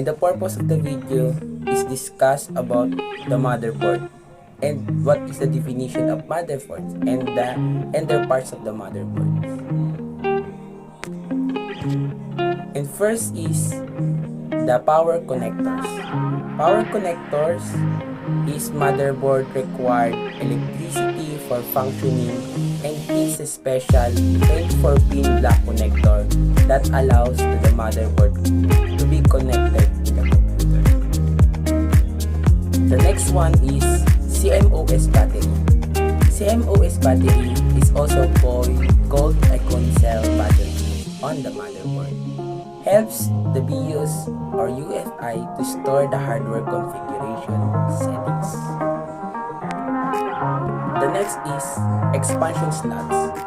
And the purpose of the video is discuss about the motherboard and what is the definition of motherboards and their parts of the motherboard. And first is the power connectors. Power connectors is motherboard required electricity for functioning and is a special 24-pin black connector that allows to the motherboard to be connected to the computer. The next one is CMOS battery. CMOS battery is also called a coin cell battery on the motherboard. Helps the BIOS or UEFI to store the hardware configuration settings. The next is expansion slots.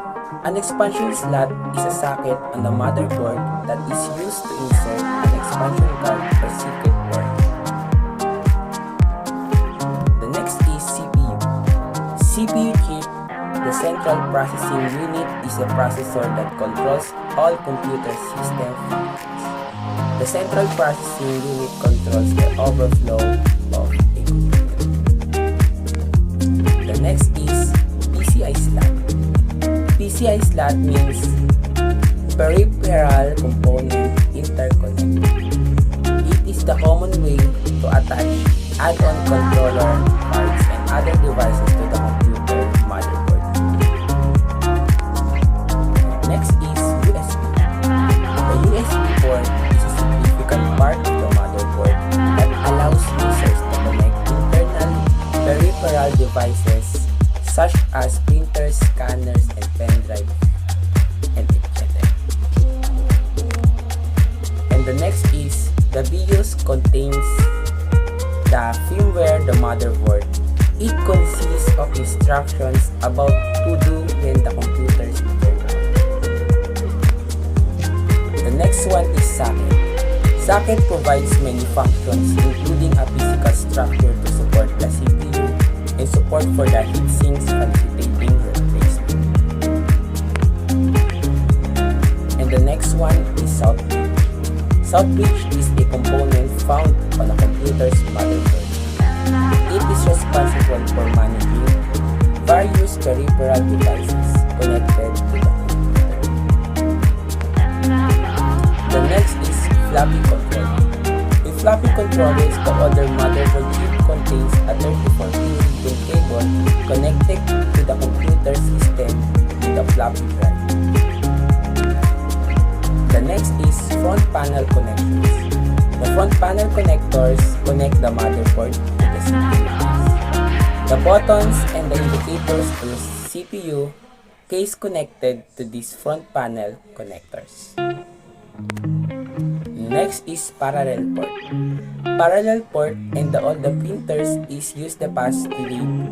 An expansion slot is a socket on the motherboard that is used to insert an expansion card or circuit board. The next is CPU. CPU chip, the central processing unit, is a processor that controls all computer system functions. The central processing unit controls the overflow of a computer. The next is PCI slot. PCI slot means peripheral component interconnect. It is the common way to attach add-on controller parts and other devices to the computer motherboard. Next is USB. The USB port is a significant part of the motherboard that allows users to connect internal peripheral devices such as printers, scanners, and pen drive, and etc. And the next is the BIOS contains the firmware, the motherboard. It consists of instructions about to do when the computer is turned on. The next one is socket. Socket provides many functions including a physical structure to support the CPU and support for the heatsinks facilitating replacement. And the next one is South Bridge. South Bridge is a component found on a computer's motherboard. It is responsible for managing various peripheral devices connected to the computer. The next is floppy controller. A floppy controller is the other motherboard chip contains a 34-pin cable connected to the computer system with a floppy drive. The next is front panel connectors. The front panel connectors connect the motherboard to the CPU. The buttons and the indicators on the CPU case connected to these front panel connectors. Next is parallel port. Parallel port and all the printers is use the pass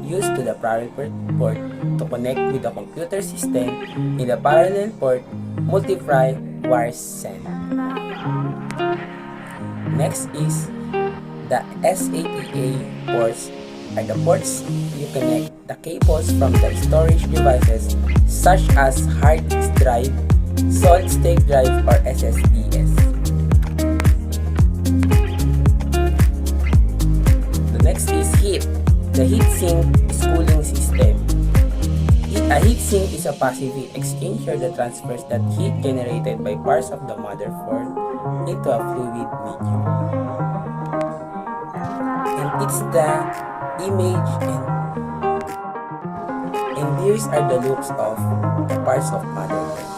used to the parallel port to connect with the computer system. In the parallel port, multiply wires send. Next is the SATA ports are the ports you connect the cables from the storage devices such as hard disk drive, solid state drive, or SSDs. Next is heat. The heatsink is cooling system. A heatsink is a passive heat exchanger that transfers that heat generated by parts of the motherboard into a fluid medium. And it's the image and these are the looks of the parts of motherboard.